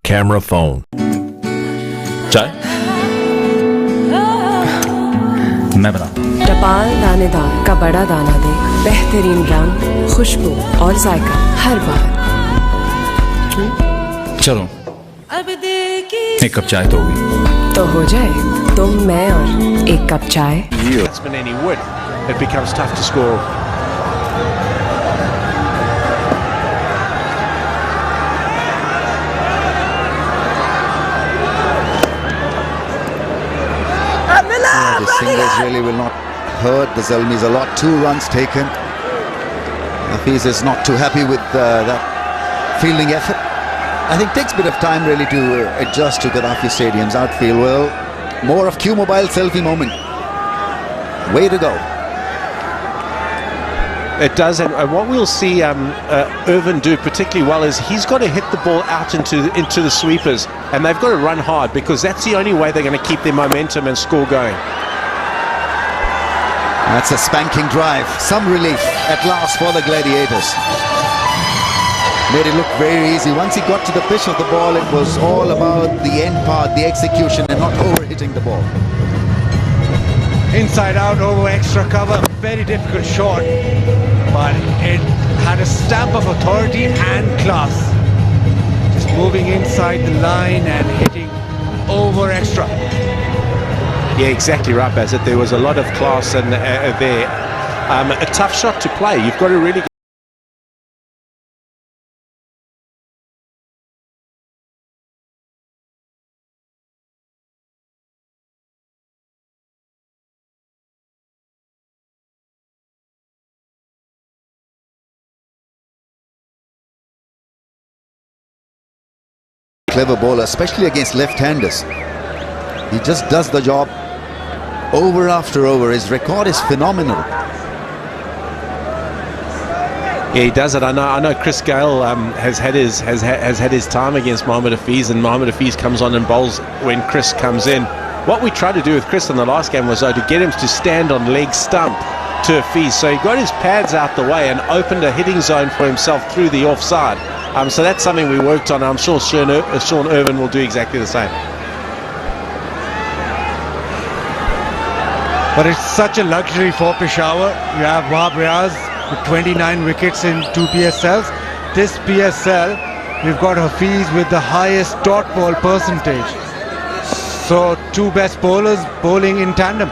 camera, phone. चाय मैं बताता हूँ। टपाल दानेदार का बड़ा दाना दे, बेहतरीन रंग, खुशबू और जायका हर बार। चलो एक कप चाय तो होगी। तो हो जाए तुम, मैं और एक कप चाय। Batsman any would, it becomes tough to score. The singles really will not hurt the Zalmis a lot. 2 runs taken. Hafiz is not too happy with that fielding effort. I think it takes a bit of time really to adjust to Gaddafi Stadium's outfield. Well, more of Q-Mobile selfie moment. Way to go. It does, and what we'll see Irvin do particularly well is he's got to hit the ball out into the sweepers, and they've got to run hard because that's the only way they're going to keep their momentum and score going. That's a spanking drive. Some relief at last for the Gladiators. Made it look very easy. Once he got to the pitch of the ball, it was all about the end part, the execution, and not over-hitting the ball. Inside out over extra cover, very difficult shot, but it had a stamp of authority and class. Just moving inside the line and hitting over extra. Yeah, exactly right, Bassett. There was a lot of class and there. A tough shot to play. You've got to really. Clever bowler, especially against left-handers. He just does the job over after over. His record is phenomenal. Yeah, he does it. I know. Chris Gale has had his time against Mohammad Hafiz, and Mohammad Hafiz comes on and bowls when Chris comes in. What we tried to do with Chris in the last game was to get him to stand on leg stump to Hafiz, so he got his pads out the way and opened a hitting zone for himself through the offside. So that's something we worked on. I'm sure Sean Irvin will do exactly the same. But it's such a luxury for Peshawar. You have Wahab Riaz with 29 wickets in 2 PSLs. This PSL, we've got Hafiz with the highest dot ball percentage. So 2 best bowlers bowling in tandem.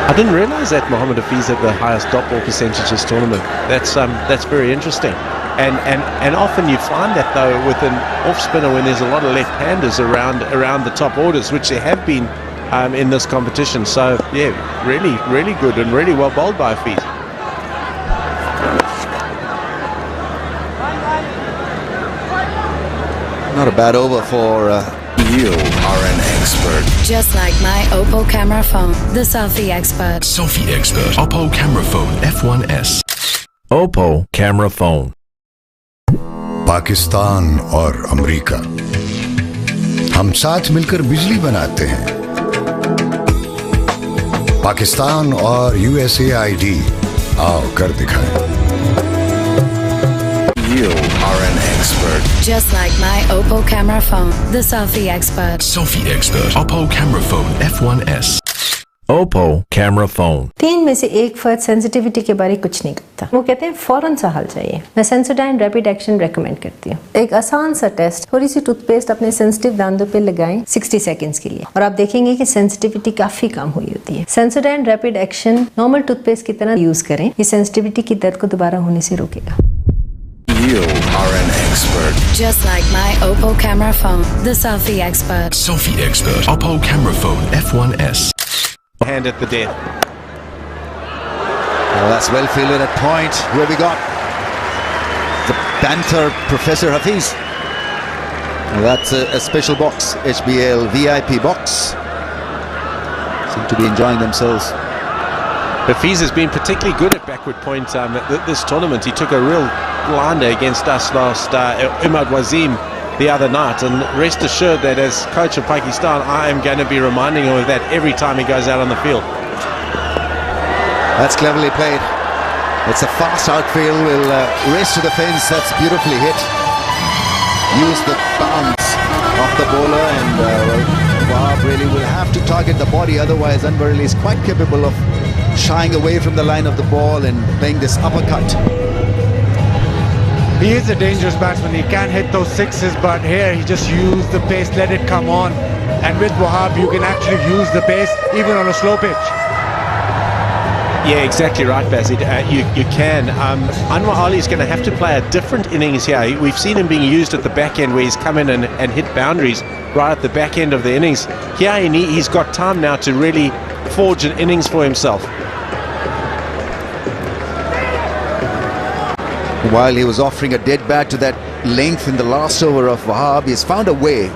I didn't realise that Mohammad Hafiz had the highest dot ball percentage this tournament. That's very interesting. And often you find that though with an off spinner when there's a lot of left-handers around the top orders, which there have been in this competition. So yeah, really good and really well bowled by Hafiz. Not a bad over for You are an expert. Just like my Oppo camera phone, the selfie expert. Selfie expert. Oppo camera phone F1S. Oppo camera, phone. Pakistan और America हम साथ मिलकर बिजली बनाते हैं। पाकिस्तान और USAID आओ कर दिखाएं। You are an expert. Just like my Oppo camera phone, the selfie expert. Selfie expert. Oppo camera phone F1S. Oppo camera, phone. 3 में से एक फर्द सेंसिटिविटी के बारे कुछ नहीं करता। वो कहते हैं फौरन सा हल चाहिए। मैं सेंसोडाइन रैपिड एक्शन रेकमेंड करती हूँ। एक आसान सा टेस्ट, थोड़ी सी टूथपेस्ट अपने सेंसिटिव दांतों पे लगाएं 60 सेकंड्स के लिए और आप देखेंगे कि सेंसिटिविटी काफी कम हुई होती है। Sensodyne rapid action normal toothpaste की तरह यूज करें, ये सेंसिटिविटी की दर्द को दोबारा होने से रोकेगा। You are an expert. Just like my Oppo camera phone, the selfie expert. Selfie expert. Oppo camera phone F1S. Hand at the death. well, that's well fielded at point. Who have we got? The Panther Professor Hafiz. Well, that's a special box, Hbl VIP box. Seem to be enjoying themselves. Hafiz has been particularly good at backward point this tournament. He took a real blinder against us last Imad Wasim the other night, and rest assured that as coach of Pakistan, I am going to be reminding him of that every time he goes out on the field. That's cleverly played. It's a fast outfield, will race to the fence. That's beautifully hit. Use the bounce of the bowler, and Wahab really will have to target the body, otherwise Anwar Ali is quite capable of shying away from the line of the ball and playing this uppercut. He is a dangerous batsman. He can hit those sixes, but here he just used the pace, let it come on. And with Wahab, you can actually use the pace even on a slow pitch. Yeah, exactly right, Basit. You can. Anwar Ali is going to have to play a different innings here. We've seen him being used at the back end where he's come in and hit boundaries right at the back end of the innings. Here he's got time now to really forge an innings for himself. While he was offering a dead bat to that length in the last over of Wahab, he's found a way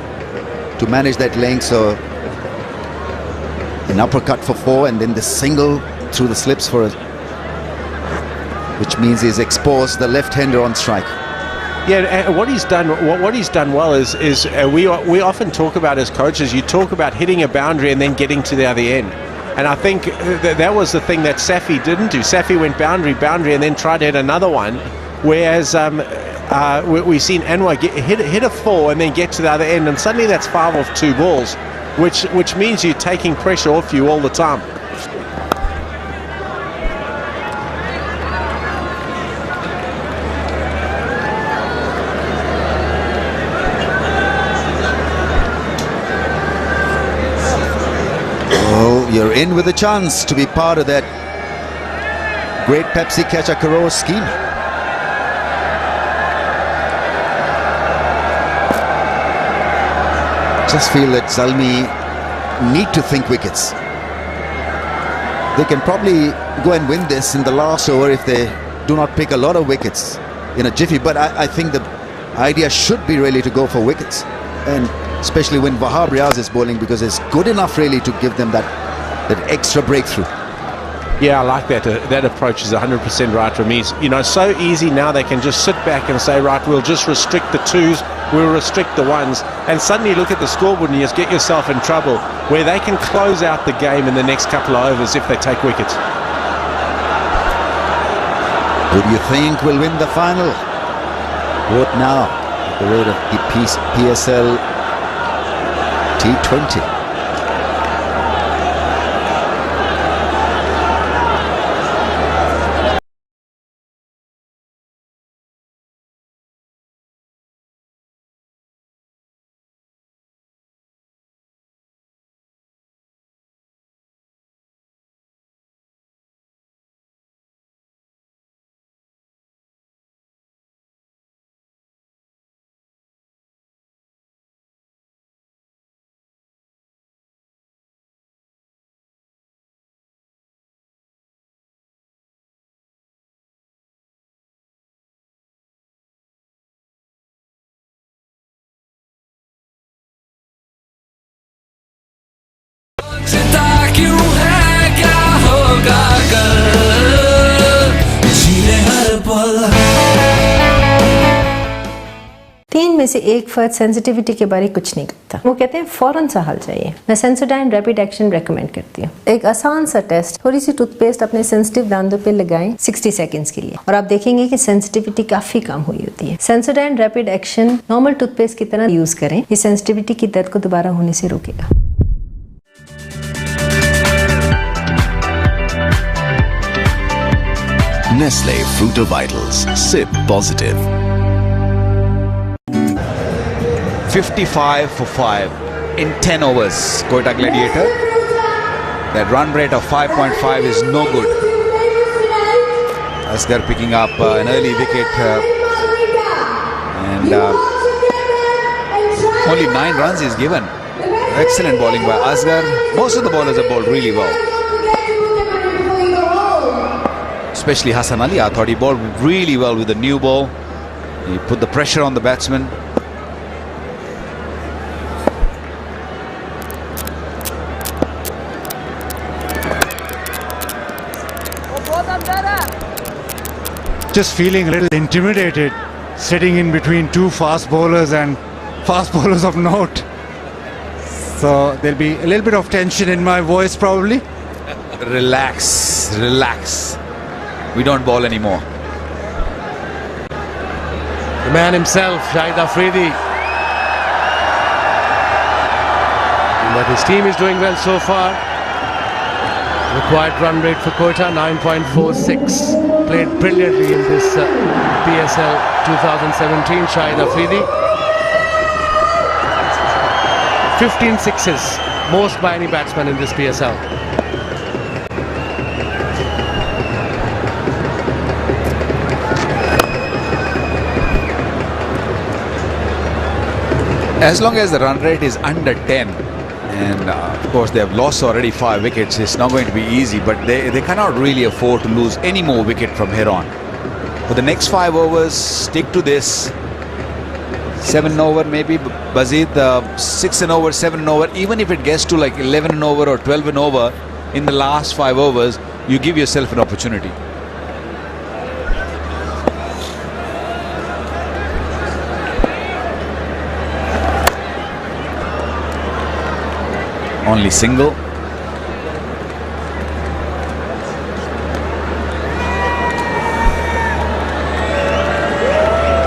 to manage that length. So an uppercut for 4 and then the single through the slips for it, which means he's exposed the left-hander on strike. Yeah, what he's done well is we often talk about as coaches, you talk about hitting a boundary and then getting to the other end. And I think that was the thing that Safi didn't do. Safi went boundary, and then tried to hit another one, whereas we've seen Anwar hit a 4 and then get to the other end, and suddenly that's 5 off 2 balls, which means you're taking pressure off you all the time. You're in with a chance to be part of that great Pepsi Catcher Karo scheme. Just feel that Zalmi need to think wickets. They can probably go and win this in the last over if they do not pick a lot of wickets in a jiffy, but I think the idea should be really to go for wickets, and especially when Wahab Riaz is bowling, because it's good enough really to give them that extra breakthrough. Yeah, I like that. That approach is 100% right for me. You know, so easy now they can just sit back and say, right, we'll just restrict the 2s, we'll restrict the 1s, and suddenly look at the scoreboard and you just get yourself in trouble where they can close out the game in the next couple of overs if they take wickets. Who do you think will win the final? Vote now at the rate of the PSL T20. तीन में से एक फर्द sensitivity के बारे कुछ नहीं करता। वो कहते हैं फौरन सा हल चाहिए। मैं सेंसोडाइन रैपिड एक्शन रेकमेंड करती हूँ। एक आसान सा टेस्ट, थोड़ी सी टूथपेस्ट अपने सेंसिटिव दांतों पे लगाएं 60 सेकंड्स के लिए, और आप देखेंगे कि सेंसिटिविटी काफी कम हुई होती है। Sensodyne rapid action normal toothpaste की तरह यूज करें, ये सेंसिटिविटी की दर्द को दोबारा होने से रोकेगा। Nestle Fruit Vitals. Sip positive. 55 for 5 in 10 overs. Quetta Gladiator. That run rate of 5.5 is no good. Asghar picking up an early wicket and only 9 runs is given. Excellent bowling by Asghar. Most of the bowlers have bowled really well. Especially Hassan Ali, I thought he bowled really well with the new ball. He put the pressure on the batsman. Just feeling a little intimidated, sitting in between two fast bowlers and fast bowlers of note. So there'll be a little bit of tension in my voice probably. Relax, relax. We don't bowl anymore. The man himself, Shahid Afridi. But his team is doing well so far. Required run rate for Quetta 9.46. Played brilliantly in this PSL 2017. Shahid Afridi. 15 sixes, most by any batsman in this PSL. As long as the run rate is under 10, and of course they have lost already 5 wickets, it's not going to be easy, but they cannot really afford to lose any more wicket from here on. For the next 5 overs, stick to this. 7 over maybe, Bazid, 6 an over, 7 an over. Even if it gets to like 11 an over or 12 an over in the last 5 overs, you give yourself an opportunity. Only single.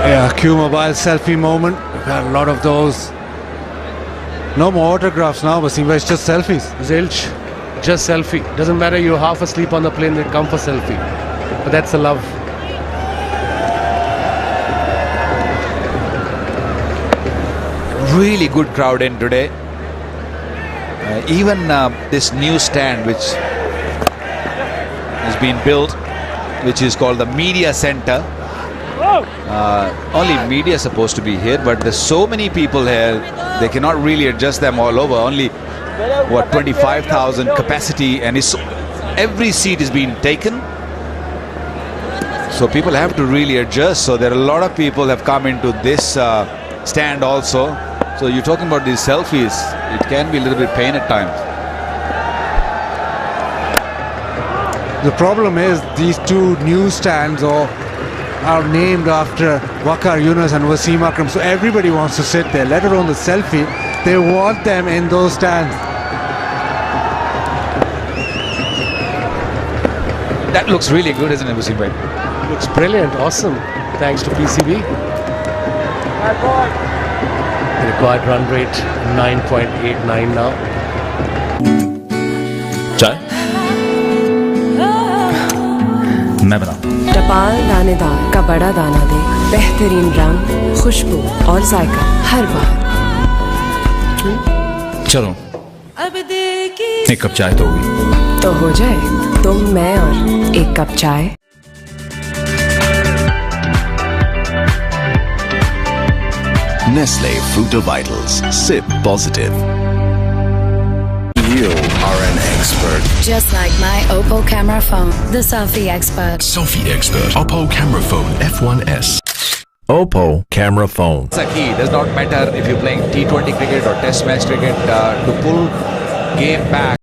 Yeah, Q Mobile selfie moment. We've had a lot of those. No more autographs now, Wasim, it's just selfies. Zilch, just selfie. Doesn't matter you're half asleep on the plane, they come for selfie. But that's the love. Really good crowd in today. Even this new stand which has been built, which is called the media center. Only media is supposed to be here, but there's so many people here, they cannot really adjust them all over. Only what, 25,000 capacity, and every seat is being taken, so people have to really adjust. So there are a lot of people have come into this stand also. So you're talking about these selfies, it can be a little bit pain at times. The problem is these two new stands are named after Waqar Yunus and Wasim Akram, so everybody wants to sit there, let alone the selfie. They want them in those stands. That looks really good, isn't it, Wasim bhai? Looks brilliant, awesome. Thanks to PCB. The required run rate 9.89 now. चाय मैं बनाऊं। टपाल दानेदार का बड़ा दाना दे बेहतरीन रंग, खुशबू और जायका हर बार। चलो एक कप चाय तो होगी। तो हो जाए तुम, मैं और एक कप चाय। Nestle Fruta Vitals. Sip positive. You are an expert. Just like my Oppo camera phone, the selfie expert. Selfie expert. Oppo camera phone F1S. Oppo camera phone. It's a key. Does not matter if you're playing T20 cricket or Test match cricket, to pull game back